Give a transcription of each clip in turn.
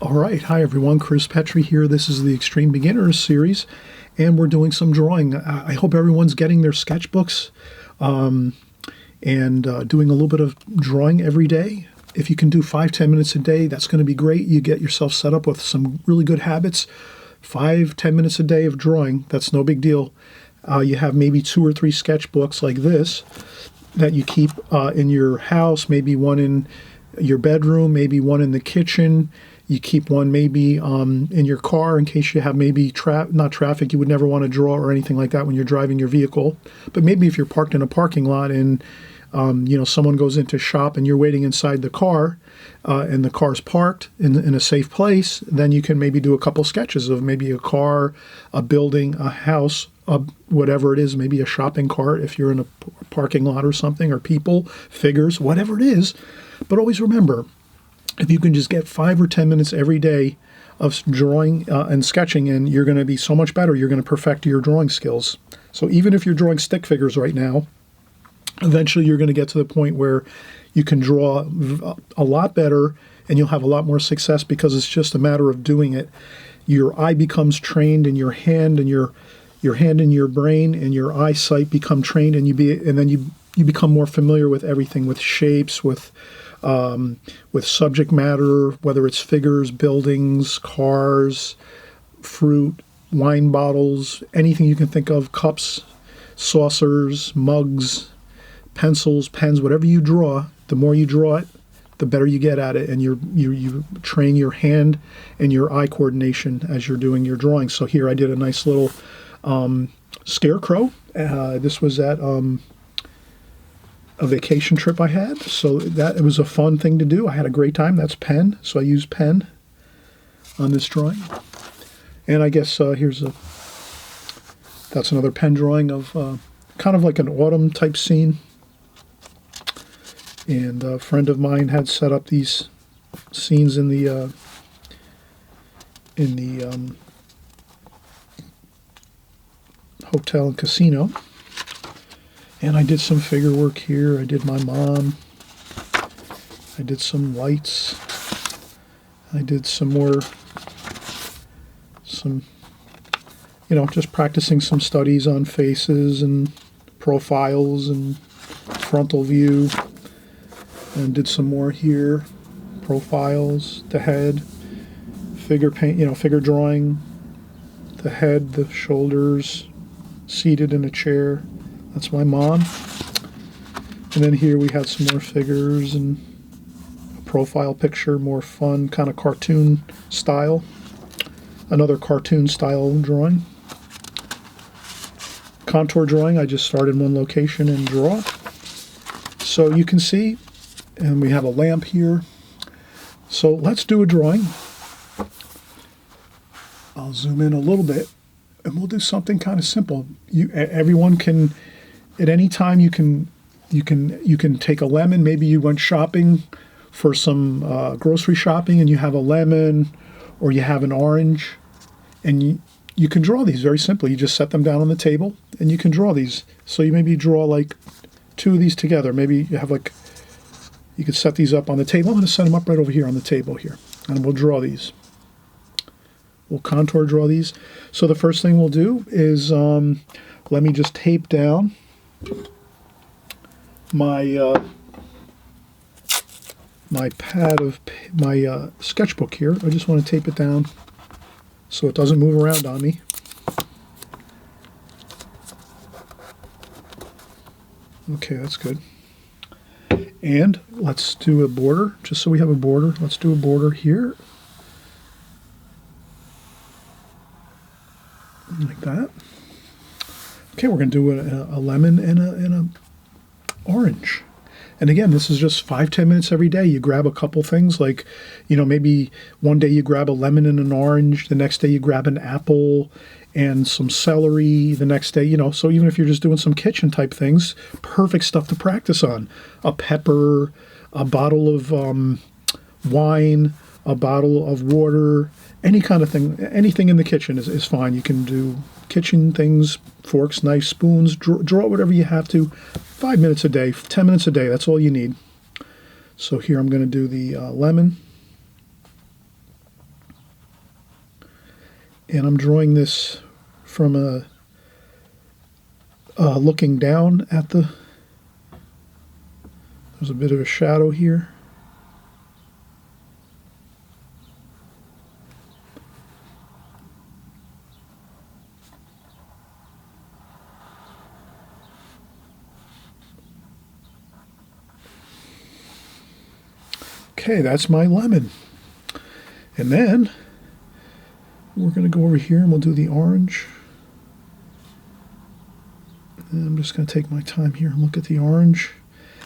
All right, hi everyone, Chris Petri here. This is the Extreme Beginners series, and we're doing some drawing. I hope everyone's getting their sketchbooks and doing a little bit of drawing every day. If you can do 5-10 minutes a day, that's going to be great. You get yourself set up with some really good habits. 5-10 minutes a day of drawing, that's no big deal. You have maybe 2 or 3 sketchbooks like this that you keep in your house, maybe one in your bedroom, maybe one in the kitchen. You keep one maybe in your car in case you have maybe not traffic you would never want to draw or anything like that when you're driving your vehicle. But maybe if you're parked in a parking lot and someone goes in to shop and you're waiting inside the car and the car's parked in a safe place, then you can maybe do a couple sketches of maybe a car, a building, a house, whatever it is, maybe a shopping cart if you're in a parking lot or something, or people, figures, whatever it is. But always remember, if you can just get 5 or 10 minutes every day of drawing and sketching, and you're going to be so much better. You're going to perfect your drawing skills. So even if you're drawing stick figures right now, eventually you're going to get to the point where you can draw a lot better and you'll have a lot more success because it's just a matter of doing it. Your eye becomes trained in your hand, and your hand in your brain and your eyesight become trained, and then you become more familiar with everything, with shapes, with subject matter, whether it's figures, buildings, cars, fruit, wine bottles, anything you can think of, cups, saucers, mugs, pencils, pens, whatever you draw. The more you draw it, the better you get at it, and you train your hand and your eye coordination as you're doing your drawing. So here I did a nice little scarecrow. This was at a vacation trip I had, so that it was a fun thing to do. I had a great time. That's pen, so I used pen on this drawing. And I guess that's another pen drawing of kind of like an autumn type scene. And a friend of mine had set up these scenes in the hotel and casino. And I did some figure work here. I did my mom. I did some lights. I did some just practicing some studies on faces and profiles and frontal view. And did some more here. Profiles, the head, figure paint, figure drawing, the head, the shoulders, seated in a chair. That's my mom. And then here we had some more figures and a profile picture, more fun, kind of cartoon style. Another cartoon style drawing. Contour drawing, I just start in one location and draw. So you can see, and we have a lamp here. So let's do a drawing. I'll zoom in a little bit, and we'll do something kind of simple. Everyone can, at any time, you can take a lemon. Maybe you went shopping for some grocery shopping, and you have a lemon, or you have an orange, and you can draw these very simply. You just set them down on the table, and you can draw these. So you maybe draw like 2 of these together. Maybe you have you could set these up on the table. I'm going to set them up right over here on the table here, and we'll draw these. We'll contour draw these. So the first thing we'll do is let me just tape down my my sketchbook here. I just want to tape it down so it doesn't move around on me. Okay, that's good. And let's do a border, just so we have a border. Let's do a border here. Like that. Okay, we're going to do a lemon and a orange. And again, this is just 5-10 minutes every day. You grab a couple things, like, maybe one day you grab a lemon and an orange. The next day you grab an apple and some celery. The next day, so even if you're just doing some kitchen type things, perfect stuff to practice on. A pepper, a bottle of wine, a bottle of water, any kind of thing. Anything in the kitchen is fine. You can do kitchen things, forks, knives, spoons, draw whatever you have to. 5 minutes a day, 10 minutes a day, that's all you need. So here I'm going to do the lemon. and I'm drawing this from a looking down at the, there's a bit of a shadow here. Okay, that's my lemon. And then we're going to go over here and we'll do the orange. And I'm just going to take my time here and look at the orange.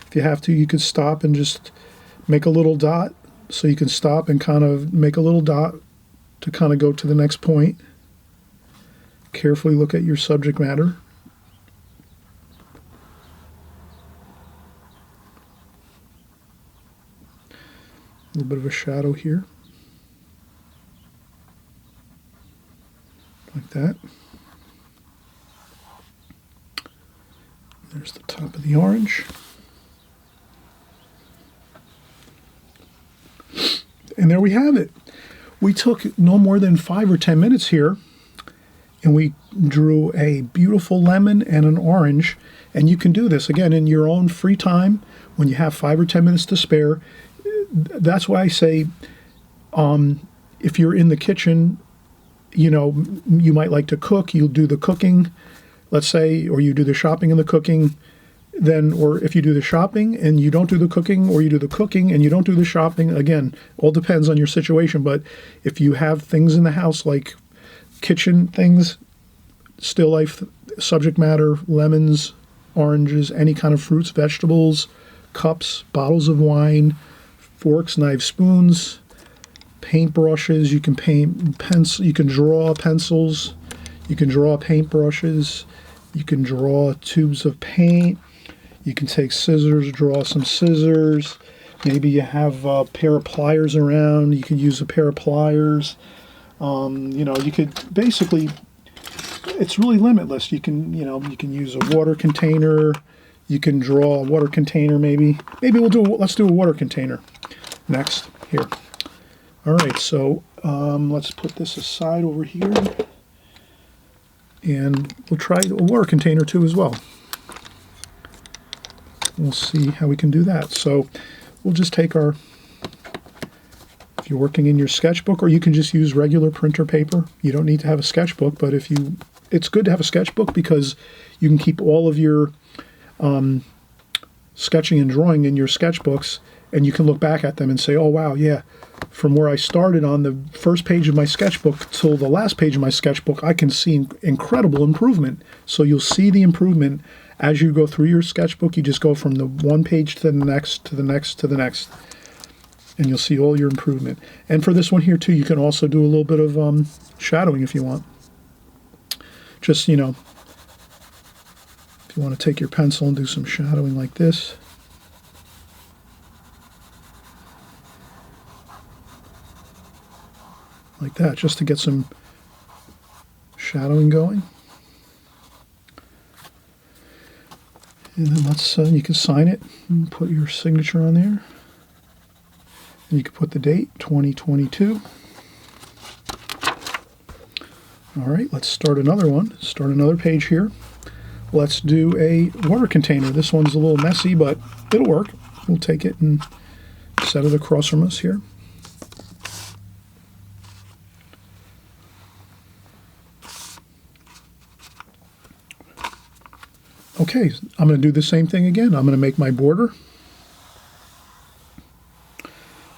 If you have to, you could stop and just make a little dot. So you can stop and kind of make a little dot to kind of go to the next point. Carefully look at your subject matter. A little bit of a shadow here, like that. There's the top of the orange. And there we have it. We took no more than 5 or 10 minutes here, and we drew a beautiful lemon and an orange. And you can do this, again, in your own free time when you have 5 or 10 minutes to spare. That's why I say, if you're in the kitchen, you know, you might like to cook, you'll do the cooking, let's say, or you do the shopping and the cooking, then, or if you do the shopping and you don't do the cooking, or you do the cooking and you don't do the shopping, again, all depends on your situation. But if you have things in the house like kitchen things, still life subject matter, lemons, oranges, any kind of fruits, vegetables, cups, bottles of wine, forks, knives, spoons, paint brushes, you can paint pencil, you can draw pencils, you can draw paint brushes, you can draw tubes of paint, you can take scissors, draw some scissors, maybe you have a pair of pliers around, you could use a pair of pliers, you know, you could basically, it's really limitless. You can, you know, you can use a water container, you can draw a water container maybe let's do a water container next here. All right, so let's put this aside over here, and we'll try a water container too as well. We'll see how we can do that. So we'll just take our, if you're working in your sketchbook, or you can just use regular printer paper. You don't need to have a sketchbook, but if you, it's good to have a sketchbook because you can keep all of your sketching and drawing in your sketchbooks, and you can look back at them and say, oh wow, yeah, from where I started on the first page of my sketchbook till the last page of my sketchbook, I can see incredible improvement. So you'll see the improvement as you go through your sketchbook. You just go from the one page to the next, to the next, to the next, and you'll see all your improvement. And for this one here too, you can also do a little bit of shadowing if you want. Just, you know, if you want to take your pencil and do some shadowing like this. Like that, just to get some shadowing going. And then let's, you can sign it and put your signature on there. And you can put the date, 2022. All right, let's start another one. Start another page here. Let's do a water container. This one's a little messy, but it'll work. We'll take it and set it across from us here. Okay, I'm going to do the same thing again. I'm going to make my border.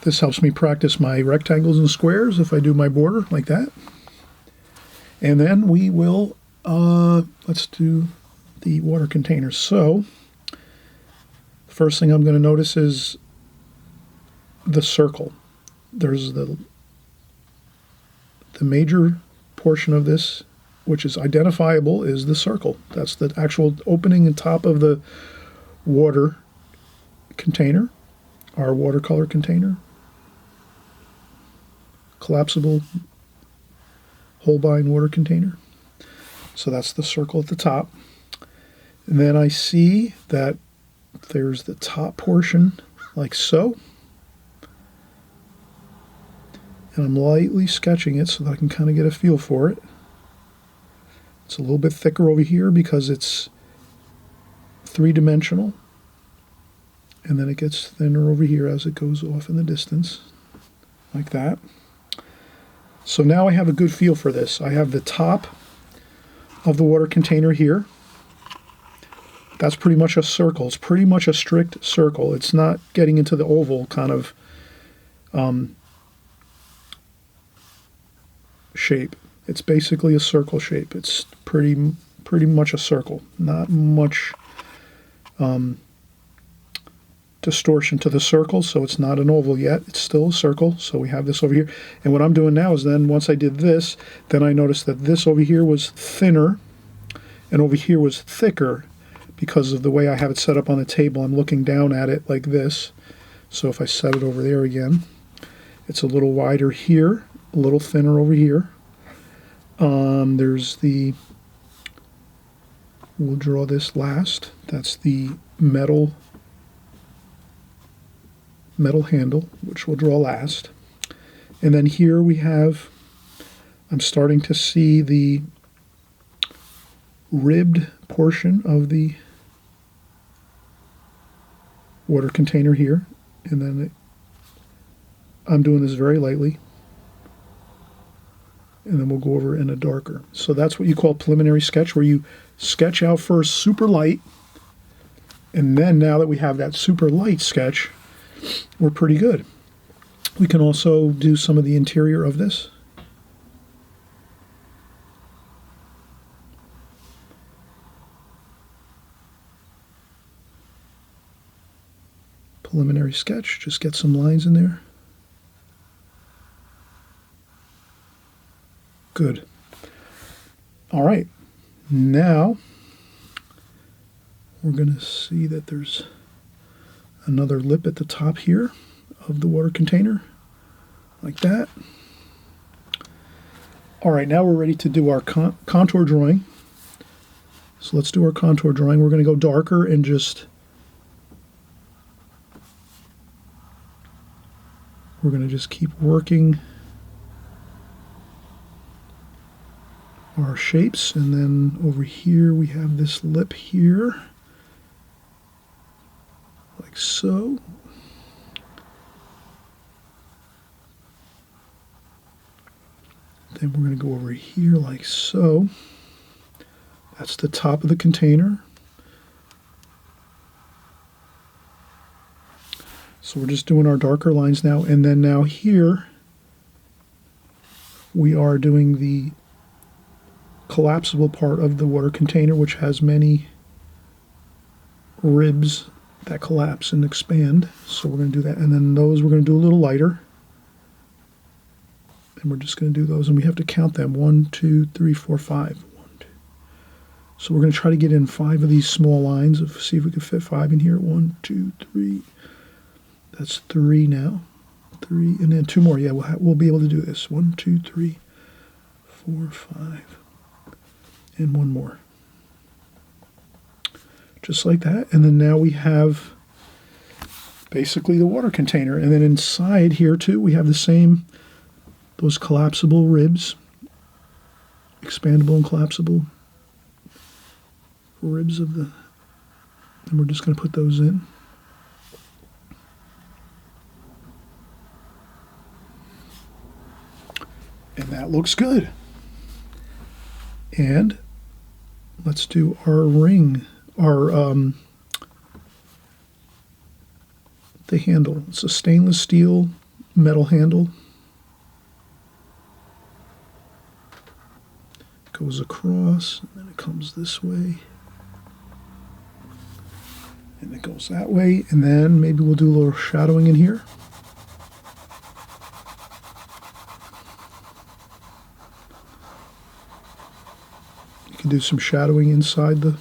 This helps me practice my rectangles and squares if I do my border like that. And then we will, let's do the water container. So, first thing I'm going to notice is the circle. There's the major portion of this, which is identifiable, is the circle. That's the actual opening and top of the water container, our watercolor container. Collapsible Holbein water container. So that's the circle at the top. And then I see that there's the top portion like so. And And I'm lightly sketching it so that I can kind of get a feel for it. It's a little bit thicker over here because it's three-dimensional. And then it gets thinner over here as it goes off in the distance, like that. So now I have a good feel for this. I have the top of the water container here. That's pretty much a circle. It's pretty much a strict circle. It's not getting into the oval kind of shape. It's basically a circle shape. It's pretty much a circle. Not much distortion to the circle, so it's not an oval yet. It's still a circle, so we have this over here. And what I'm doing now is then once I did this, then I noticed that this over here was thinner and over here was thicker because of the way I have it set up on the table. I'm looking down at it like this. So if I set it over there again, it's a little wider here, a little thinner over here. There's the, we'll draw this last. That's the metal handle, which we'll draw last. And then here we have, I'm starting to see the ribbed portion of the water container here. And then I'm doing this very lightly. And then we'll go over in a darker. So that's what you call preliminary sketch, where you sketch out first super light. And then now that we have that super light sketch, we're pretty good. We can also do some of the interior of this. Preliminary sketch, just get some lines in there. Good. All right, now we're going to see that there's another lip at the top here of the water container, like that. All right, now we're ready to do our contour drawing. So let's do our contour drawing. We're going to go darker and just, we're going to just keep working our shapes. And then over here we have this lip here, like so. Then we're going to go over here like so. That's the top of the container. So we're just doing our darker lines now. And then now here we are doing the collapsible part of the water container, which has many ribs that collapse and expand. So we're going to do that. And then those we're going to do a little lighter. And we're just going to do those. And we have to count them. 1, 2, 3, 4, 5. 1, 2. So we're going to try to get in 5 of these small lines. See if we can fit 5 in here. 1, 2, 3. That's 3 now. 3. And then 2 more. Yeah, we'll be able to do this. 1, 2, 3, 4, 5. And 1 more. Just like that. And then now we have basically the water container. And then inside here too, we have the same, those collapsible ribs, expandable and collapsible ribs of the, and we're just going to put those in. And that looks good. And let's do our ring, the handle. It's a stainless steel metal handle. Goes across, and then it comes this way. And it goes that way, and then maybe we'll do a little shadowing in here. You can do some shadowing inside the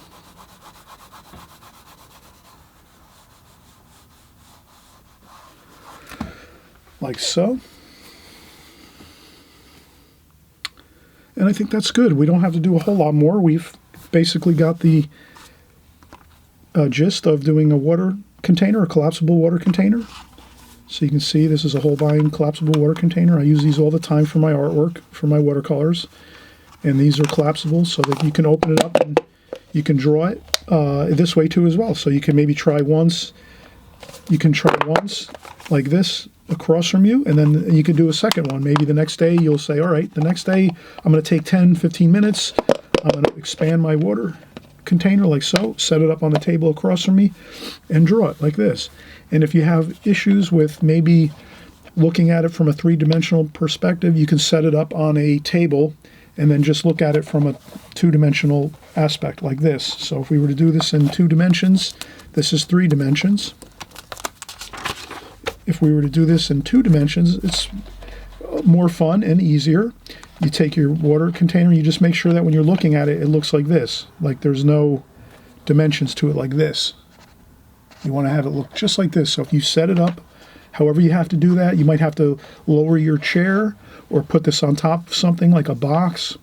like so. And I think that's good. We don't have to do a whole lot more. We've basically got the gist of doing a water container, a collapsible water container. So you can see this is a Holbein collapsible water container. I use these all the time for my artwork, for my watercolors. And these are collapsible so that you can open it up and you can draw it this way too as well. So you can maybe try once. You can try once like this across from you, and then you can do a second one. Maybe the next day you'll say, all right, the next day I'm going to take 10, 15 minutes. I'm going to expand my water container like so, set it up on the table across from me, and draw it like this. And if you have issues with maybe looking at it from a three-dimensional perspective, you can set it up on a table and then just look at it from a two-dimensional aspect like this. So if we were to do this in 2 dimensions, this is 3 dimensions. If we were to do this in 2 dimensions, it's more fun and easier. You take your water container, you just make sure that when you're looking at it, it looks like this, like there's no dimensions to it like this. You want to have it look just like this. So if you set it up, however you have to do that, you might have to lower your chair or put this on top of something like a box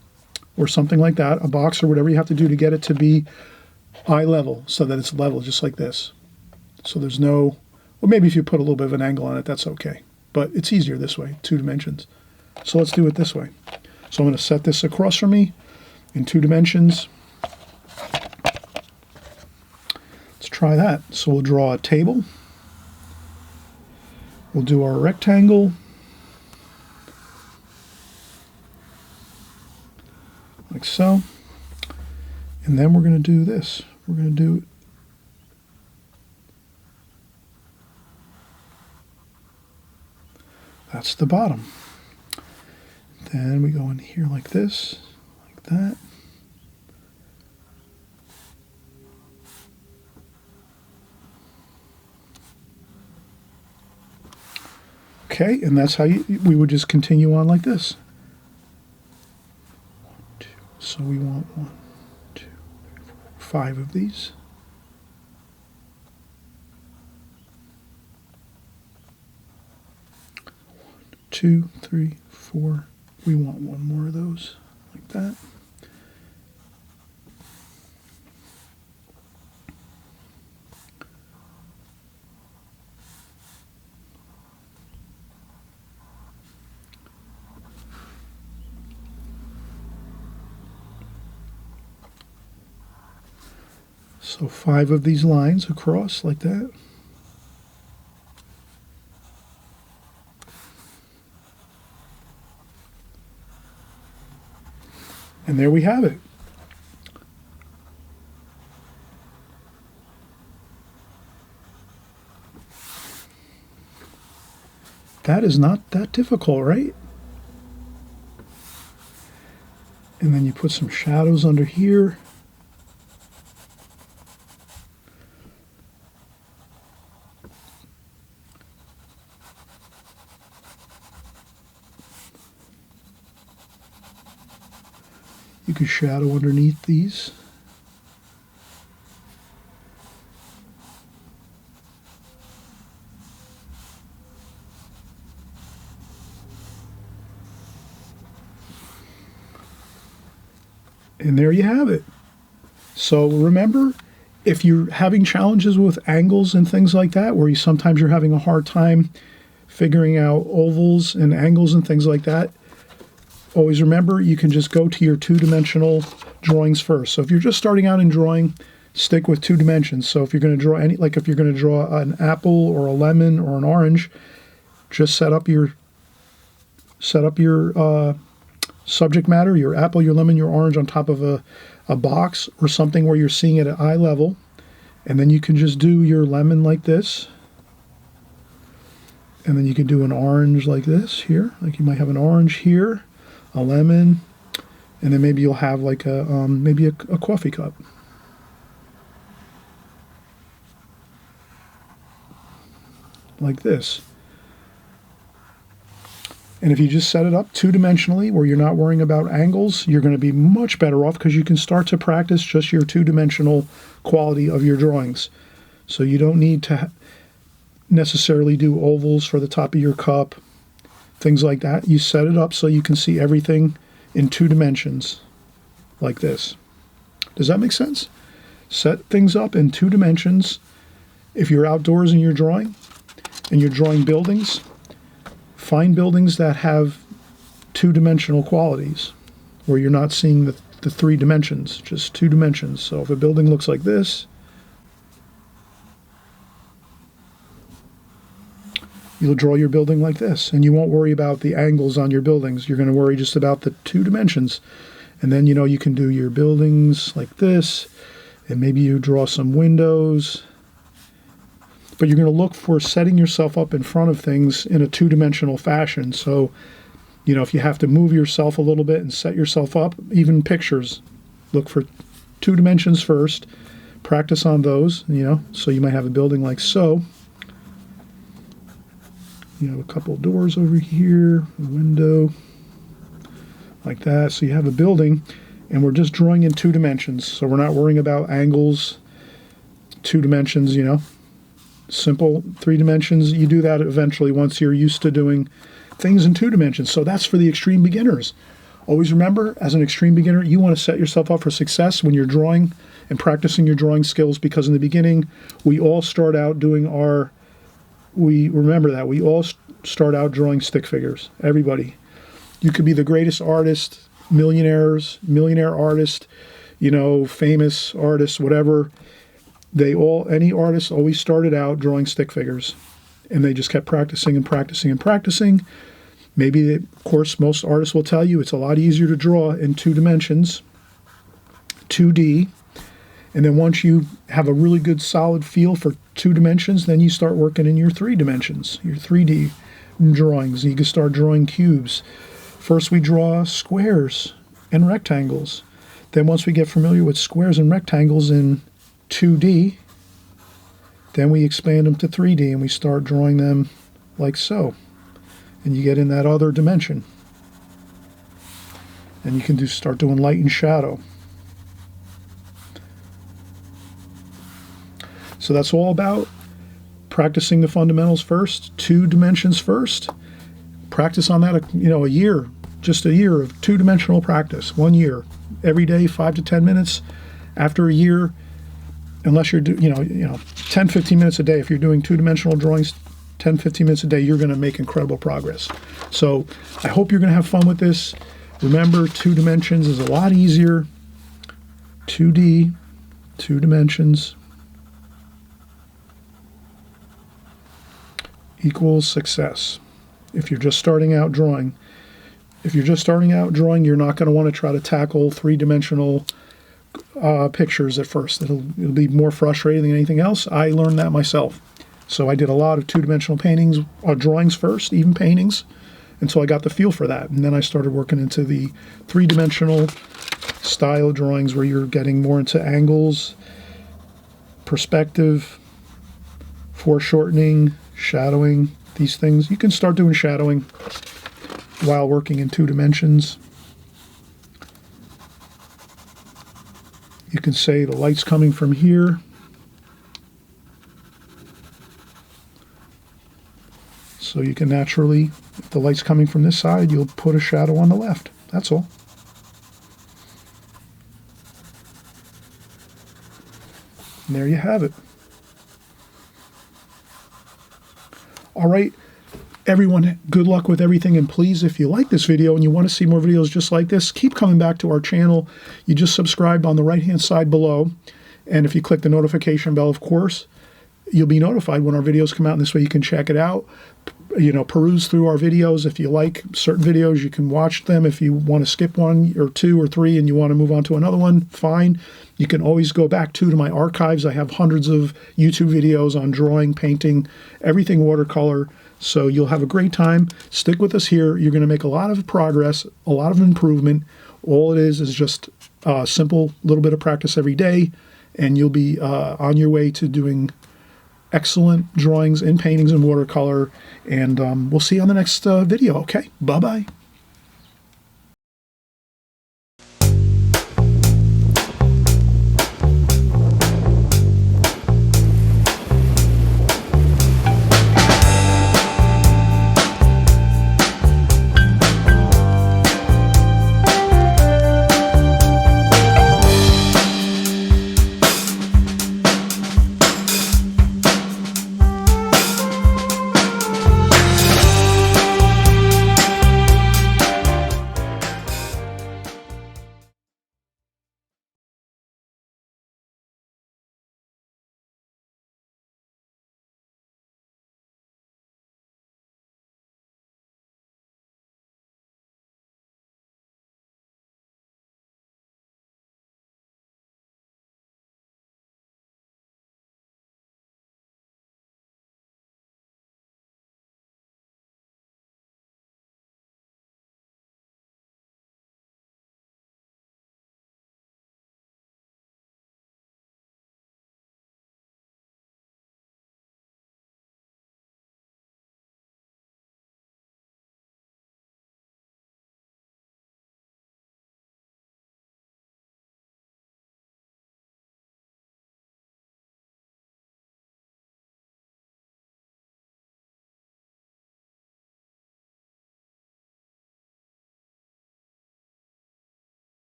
or something like that, a box or whatever you have to do to get it to be eye level so that it's level just like this. So there's no, well, maybe if you put a little bit of an angle on it, that's okay. But it's easier this way, 2 dimensions. So let's do it this way. So I'm going to set this across from me in 2 dimensions. Let's try that. So we'll draw a table. We'll do our rectangle. Like so. And then we're going to do this. We're going to do that's the bottom. Then we go in here like this, like that. Okay, and that's how we would just continue on like this. 1, 2. So we want 1, 2, 3, 4, 5 of these. 2, 3, 4. We want 1 more of those, like that. So 5 of these lines across, like that. And there we have it. That is not that difficult, right? And then you put some shadows under here. You could shadow underneath these. And there you have it. So remember, if you're having challenges with angles and things like that, where sometimes you're having a hard time figuring out ovals and angles and things like that, always remember you can just go to your 2-dimensional drawings first. So if you're just starting out in drawing, stick with 2 dimensions. So if you're going to draw if you're going to draw an apple or a lemon or an orange, just set up your subject matter, your apple, your lemon, your orange on top of a box or something where you're seeing it at eye level. And then you can just do your lemon like this. And then you can do an orange like this here. Like you might have an orange here, a lemon, and then maybe you'll have like maybe a coffee cup. Like this. And if you just set it up 2-dimensionally where you're not worrying about angles, you're going to be much better off because you can start to practice just your 2-dimensional quality of your drawings. So you don't need to necessarily do ovals for the top of your cup, things like that. You set it up so you can see everything in 2 dimensions like this. Does that make sense? Set things up in 2 dimensions if you're outdoors and you're drawing, and you're drawing buildings, find buildings that have two-dimensional qualities, where you're not seeing the three dimensions, just two dimensions. So if a building looks like this, you'll draw your building like this, and you won't worry about the angles on your buildings. You're going to worry just about the two dimensions. And then, you can do your buildings like this, and maybe you draw some windows. But you're going to look for setting yourself up in front of things in a two-dimensional fashion. So, if you have to move yourself a little bit and set yourself up, even pictures, look for two dimensions first, practice on those, so you might have a building like so. A couple of doors over here, a window, like that. So you have a building, and we're just drawing in two dimensions. So we're not worrying about angles, two dimensions, simple three dimensions. You do that eventually once you're used to doing things in two dimensions. So that's for the extreme beginners. Always remember, as an extreme beginner, you want to set yourself up for success when you're drawing and practicing your drawing skills, because in the beginning, we all start out we all start out drawing stick figures. Everybody. You could be the greatest artist, millionaire artist, famous artist, whatever. Any artist always started out drawing stick figures, and they just kept practicing and practicing and practicing. Maybe, of course, most artists will tell you it's a lot easier to draw in two dimensions, 2D. And then once you have a really good solid feel for two dimensions, then you start working in your three dimensions, your 3D drawings. You can start drawing cubes. First we draw squares and rectangles. Then once we get familiar with squares and rectangles in 2D, then we expand them to 3D and we start drawing them like so. And you get in that other dimension. And you can start doing light and shadow. So that's all about practicing the fundamentals first, two dimensions first. Practice on that, a year, just a year of two-dimensional practice, 1 year, every day, 5 to 10 minutes. After a year, unless you're 10, 15 minutes a day, if you're doing two-dimensional drawings, 10, 15 minutes a day, you're going to make incredible progress. So I hope you're going to have fun with this. Remember, two dimensions is a lot easier. 2D, two dimensions, equals success. If you're just starting out drawing, you're not going to want to try to tackle three-dimensional pictures at first. It'll be more frustrating than anything else. I learned that myself. So I did a lot of two-dimensional paintings, drawings first, even paintings, until I got the feel for that. And then I started working into the three-dimensional style drawings, where you're getting more into angles, perspective, foreshortening, shadowing, these things. You can start doing shadowing while working in two dimensions. You can say the light's coming from here. So you can naturally, if the light's coming from this side, you'll put a shadow on the left. That's all. And there you have it. All right, everyone, good luck with everything. And please, if you like this video and you want to see more videos just like this, keep coming back to our channel. You just subscribe on the right-hand side below. And if you click the notification bell, of course, you'll be notified when our videos come out. And this way you can check it out, peruse through our videos. If you like certain videos, you can watch them. If you want to skip one or two or three and you want to move on to another one, fine. You can always go back to my archives. I have hundreds of YouTube videos on drawing, painting, everything watercolor. So you'll have a great time. Stick with us here. You're going to make a lot of progress, a lot of improvement. All it is just a simple little bit of practice every day, and you'll be on your way to doing excellent drawings and paintings in watercolor. And we'll see you on the next video. Okay, bye-bye.